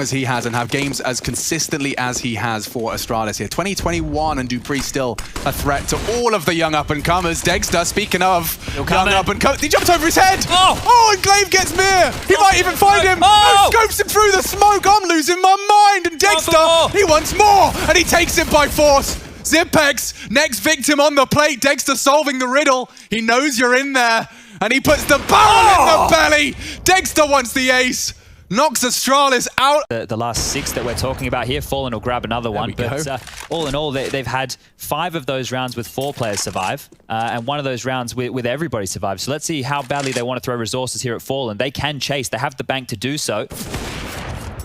as he has and have games as consistently as he has for Astralis here. 2021 and dupreeh still a threat to all of the young up-and-comers. Dexter, speaking of young up-and-comers, he jumped over his head! Oh, and Glaive gets Mir! He might even find him! No, scopes him through the smoke! I'm losing my mind! And Dexter, he wants more! And he takes it by force! Zipex, next victim on the plate. Dexter solving the riddle. He knows you're in there. And he puts the barrel in the belly. Dexter wants the ace. Knocks Astralis out. The last 6 that we're talking about here, Fallen will grab another one. But all in all, they've had 5 of those rounds with 4 players survive. And 1 of those rounds with everybody survive. So let's see how badly they want to throw resources here at Fallen. They can chase. They have the bank to do so.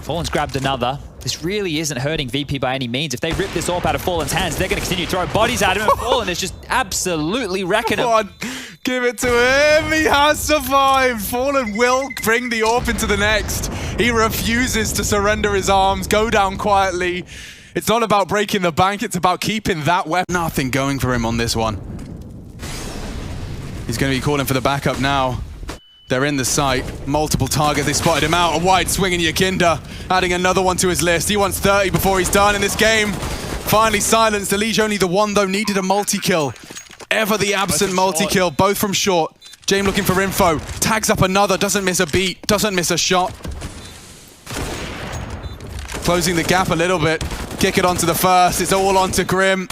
Fallen's grabbed another. This really isn't hurting VP by any means. If they rip this AWP out of Fallen's hands, they're going to continue throwing bodies at him. And Fallen is just absolutely wrecking him. Come on, give it to him. He has survived. Fallen will bring the AWP into the next. He refuses to surrender his arms, go down quietly. It's not about breaking the bank. It's about keeping that weapon. Nothing going for him on this one. He's going to be calling for the backup now. They're in the site. Multiple targets. They spotted him out. A wide swing in Yakinda. Adding another one to his list. He wants 30 before he's done in this game. Finally silenced. Elige only the one, though. Needed a multi-kill. Ever the absent multi-kill. Both from short. Jame looking for info. Tags up another. Doesn't miss a beat. Doesn't miss a shot. Closing the gap a little bit. Kick it onto the first. It's all onto Grim.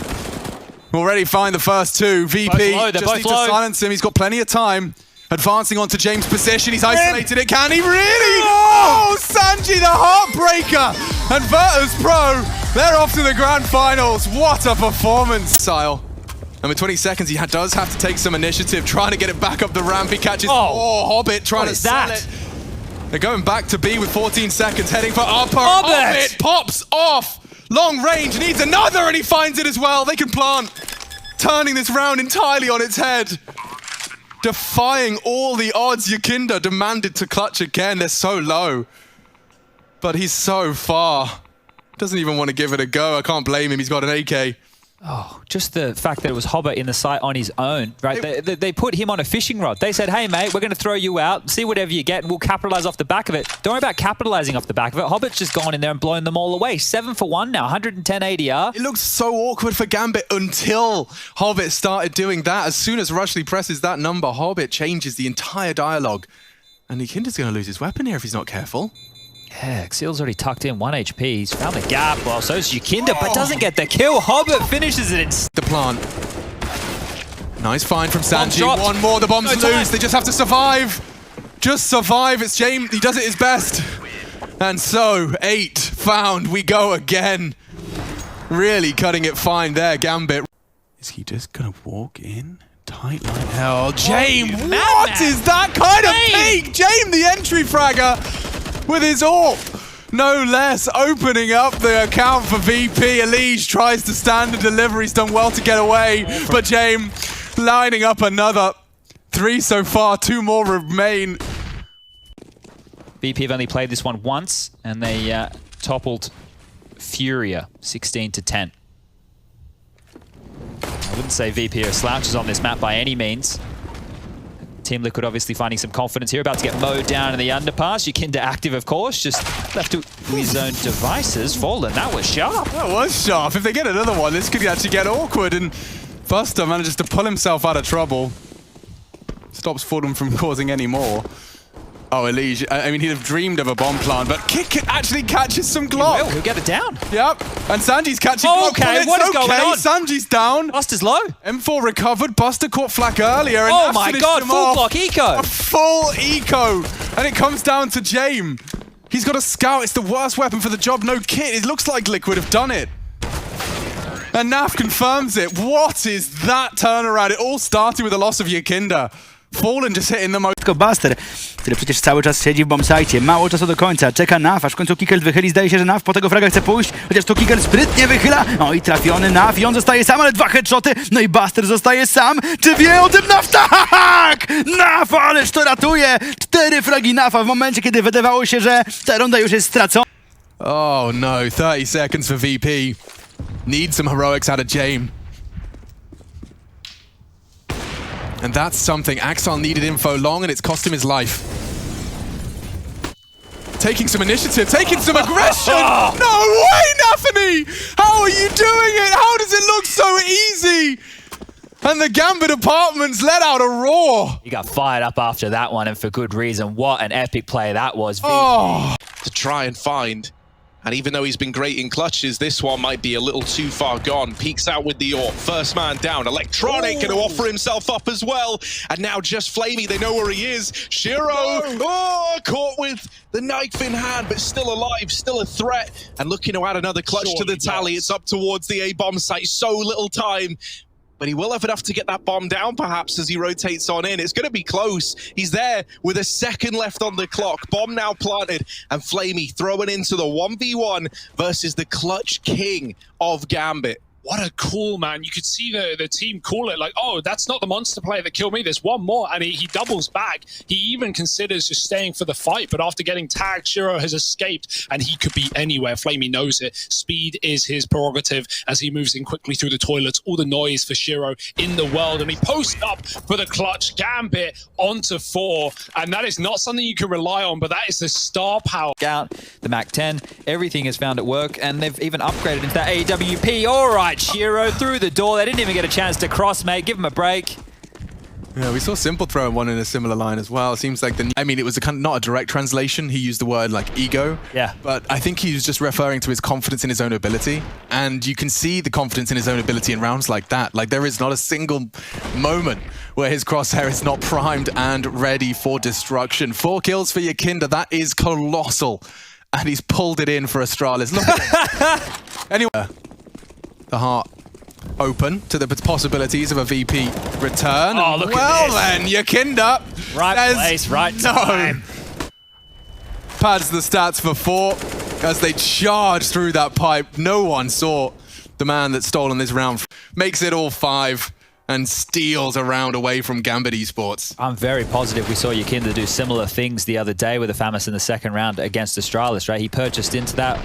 Already find the first 2. VP just needs to silence him. He's got plenty of time. Advancing onto James' position, he's isolated it. Can he really? Oh, Sanji the Heartbreaker! And Virtus Pro, they're off to the grand finals. What a performance, Sile. And with 20 seconds, he does have to take some initiative, trying to get it back up the ramp. He catches Hobbit, trying to sell it. They're going back to B with 14 seconds, heading for upper. Hobbit pops off. Long range, needs another, and he finds it as well. They can plant, turning this round entirely on its head. Defying all the odds, Yakinda demanded to clutch again. They're so low. But he's so far. Doesn't even want to give it a go. I can't blame him. He's got an AK. Oh, just the fact that it was Hobbit in the site on his own, right? They put him on a fishing rod. They said, hey, mate, we're going to throw you out. See whatever you get, and we'll capitalize off the back of it. Don't worry about capitalizing off the back of it. Hobbit's just gone in there and blown them all away. 7 for 1 now, 110 ADR. It looks so awkward for Gambit until Hobbit started doing that. As soon as Rushley presses that number, Hobbit changes the entire dialogue. And Yakinda's going to lose his weapon here if he's not careful. Yeah, Xeal's already tucked in 1 HP. He's found the gap. Well, so's Yakinda, but doesn't get the kill. Hobbit finishes it in the plant. Nice find from Sanji. One more, the bomb's loose. They just have to survive. Just survive. It's James. He does it his best. And so, 8 found. We go again. Really cutting it fine there, Gambit. Is he just gonna walk in? Tight line. Hell, James. What is that kind of peak? James, the entry fragger. With his AWP, no less, opening up the account for VP. Elige tries to stand and deliver. He's done well to get away, but James lining up another. 3 so far, 2 more remain. VP have only played this one once, and they toppled Furia 16-10. I wouldn't say VP are slouches on this map by any means. Team Liquid obviously finding some confidence here, about to get mowed down in the underpass. Yakinda active, of course, just left to his own devices. Fallen, that was sharp. That was sharp. If they get another one, this could actually get awkward, and Buster manages to pull himself out of trouble. Stops Fallen from causing any more. Oh, Elige, I mean, he'd have dreamed of a bomb plant, but Kick actually catches some Glock. He'll get it down. Yep, and Sanji's catching Glock. Okay, what is going on? Sanji's down. Buster's low. M4 recovered. Buster caught flak earlier. And oh my god, full block eco. A full eco. And it comes down to Jame. He's got a scout. It's the worst weapon for the job. No kit. It looks like Liquid have done it. And Naf confirms it. What is that turnaround? It all started with the loss of Yakinda. Fallen just hitting the most. Buster, który przecież cały czas siedzi w bombsite. Mało czasu do końca. Czeka Naf, aż w końcu Kickel wychyli. Zdaje się, że Naf po tego fraga chce pójść. Chociaż tu Kickel sprytnie wychyla. No i trafiony Naf. I on zostaje sam, ale 2 headshoty. No i Buster zostaje sam. Czy wie o tym Naf? Tak! Naf, ależ to ratuje. 4 fragi Nafa w momencie, kiedy wydawało się, że ta runda już jest stracona. Oh no, 30 seconds for VP. Need some heroics out of Jame. And that's something. Axel needed info long, and it's cost him his life. taking some initiative, taking some aggression. No way, Nafany! How are you doing it? How does it look so easy? And the Gambit Apartments let out a roar. He got fired up after that one, and for good reason. What an epic play that was. Oh. To try and find. And even though he's been great in clutches, this one might be a little too far gone. Peeks out with the AWP. First man down. Electronic going to offer himself up as well. And now just Flamey, they know where he is. Shiro, caught with the knife in hand, but still alive, still a threat. And looking to add another clutch to the tally. It's up towards the A-bomb site. So little time. But he will have enough to get that bomb down, perhaps, as he rotates on in. It's going to be close. He's there with a second left on the clock. Bomb now planted, and Flamey throwing into the 1v1 versus the clutch king of Gambit. What a call, man. You could see the team call it like, oh, that's not the monster player that killed me. There's one more. And he doubles back. He even considers just staying for the fight. But after getting tagged, Shiro has escaped. And he could be anywhere. Flamey knows it. Speed is his prerogative as he moves in quickly through the toilets. All the noise for Shiro in the world. And he posts up for the clutch. Gambit onto 4. And that is not something you can rely on. But that is the star power. Out the MAC-10. Everything has found it work. And they've even upgraded into that AWP. All right. Shiro through the door. They didn't even get a chance to cross, mate. Give him a break. Yeah, we saw Simple throwing one in a similar line as well. It seems like I mean, it was not a direct translation. He used the word like ego. Yeah. But I think he was just referring to his confidence in his own ability. And you can see the confidence in his own ability in rounds like that. Like there is not a single moment where his crosshair is not primed and ready for destruction. 4 kills for Yakinda. That is colossal. And he's pulled it in for Astralis. Look at him. Anyway. The heart open to the possibilities of a VP return. Oh, look well at this. Then, Yakinda Right place, right time. Pads the stats for 4 as they charge through that pipe. No one saw the man that's stolen this round. Makes it all 5 and steals a round away from Gambit Esports. I'm very positive we saw Yakinda do similar things the other day with the Famis in the second round against Astralis, right? He purchased into that,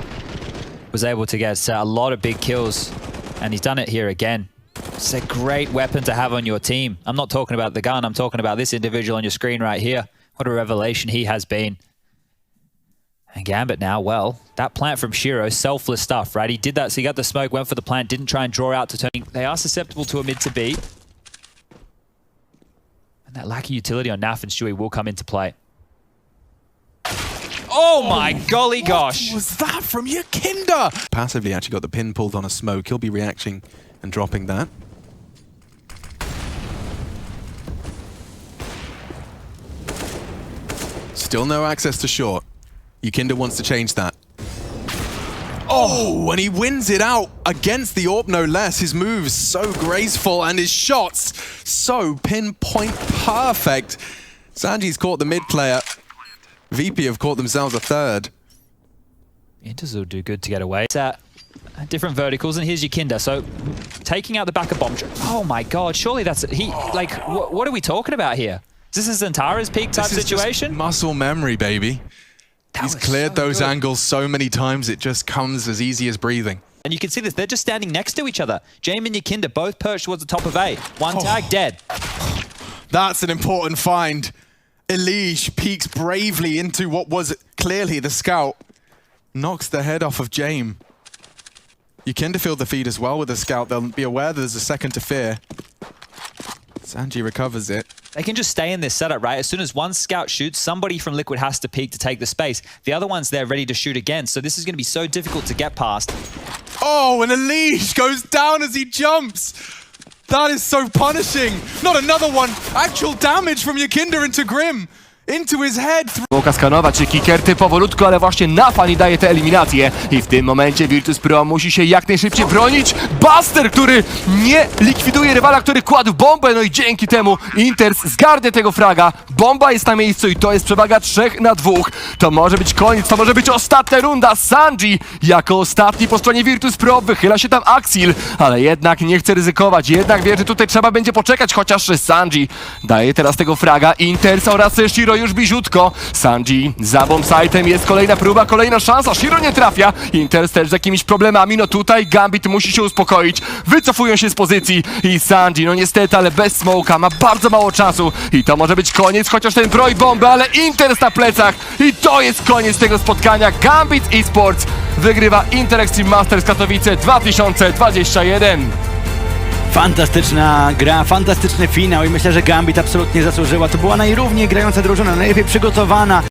was able to get a lot of big kills. And he's done it here again. It's a great weapon to have on your team. I'm not talking about the gun. I'm talking about this individual on your screen right here. What a revelation he has been. And Gambit now, well, that plant from Shiro, selfless stuff, right? He did that, so he got the smoke, went for the plant, didn't try and draw out to turn. They are susceptible to a mid to B. And that lack of utility on Naf and Stewie will come into play. Oh my golly gosh. What was that from Yakinda? Passively actually got the pin pulled on a smoke. He'll be reacting and dropping that. Still no access to short. Yakinda wants to change that. Oh, and he wins it out against the AWP no less. His moves so graceful and his shots so pinpoint perfect. Sanji's caught the mid player. VP have caught themselves a 3rd. Inters will do good to get away. It's different verticals, and here's Yakinda. So taking out the back of bomb. Oh my god, surely that's like what are we talking about here? Is this a Zantara's peak type situation? Just muscle memory, baby. He's cleared those angles so many times it just comes as easy as breathing. And you can see this, they're just standing next to each other. Jame and Yakinda both perched towards the top of A. One tag dead. That's an important find. Elige peeks bravely into what was clearly the scout. Knocks the head off of Jame. Yakinda feel the feed as well with the scout. They'll be aware that there's a second to fear. Sanji recovers it. They can just stay in this setup, right? As soon as one scout shoots, somebody from Liquid has to peek to take the space. The other one's there ready to shoot again, so this is going to be so difficult to get past. Oh, and Elige goes down as he jumps. That is so punishing. Not another one. Actual damage from Yakinda into Grim. Into his head. Kaskanowa czy Kikerty powolutku, ale właśnie Nafany daje te eliminacje. I w tym momencie Virtus.pro musi się jak najszybciej bronić. Buster, który nie likwiduje rywala, który kładł bombę. No i dzięki temu Inters zgarnie tego fraga. Bomba jest na miejscu i to jest przewaga 3 na 2. To może być koniec, to może być ostatnia runda. Sanji jako ostatni po stronie Virtus.pro. Wychyla się tam Axil, ale jednak nie chce ryzykować. Jednak wie, że tutaj trzeba będzie poczekać, chociaż Sanji daje teraz tego fraga. Inters oraz Shiro już bliziutko. Sanji za bombsite'em, jest kolejna próba, kolejna szansa. Shiro nie trafia. Inter też z jakimiś problemami. No tutaj Gambit musi się uspokoić. Wycofują się z pozycji i Sanji, no niestety, ale bez smoka, ma bardzo mało czasu. I to może być koniec, chociaż ten broi bombę, ale Inter na plecach. I to jest koniec tego spotkania. Gambit Esports wygrywa Inter Extreme Masters Katowice 2021. Fantastyczna gra, fantastyczny finał i myślę, że Gambit absolutnie zasłużyła. To była najrówniej grająca drużyna, najlepiej przygotowana.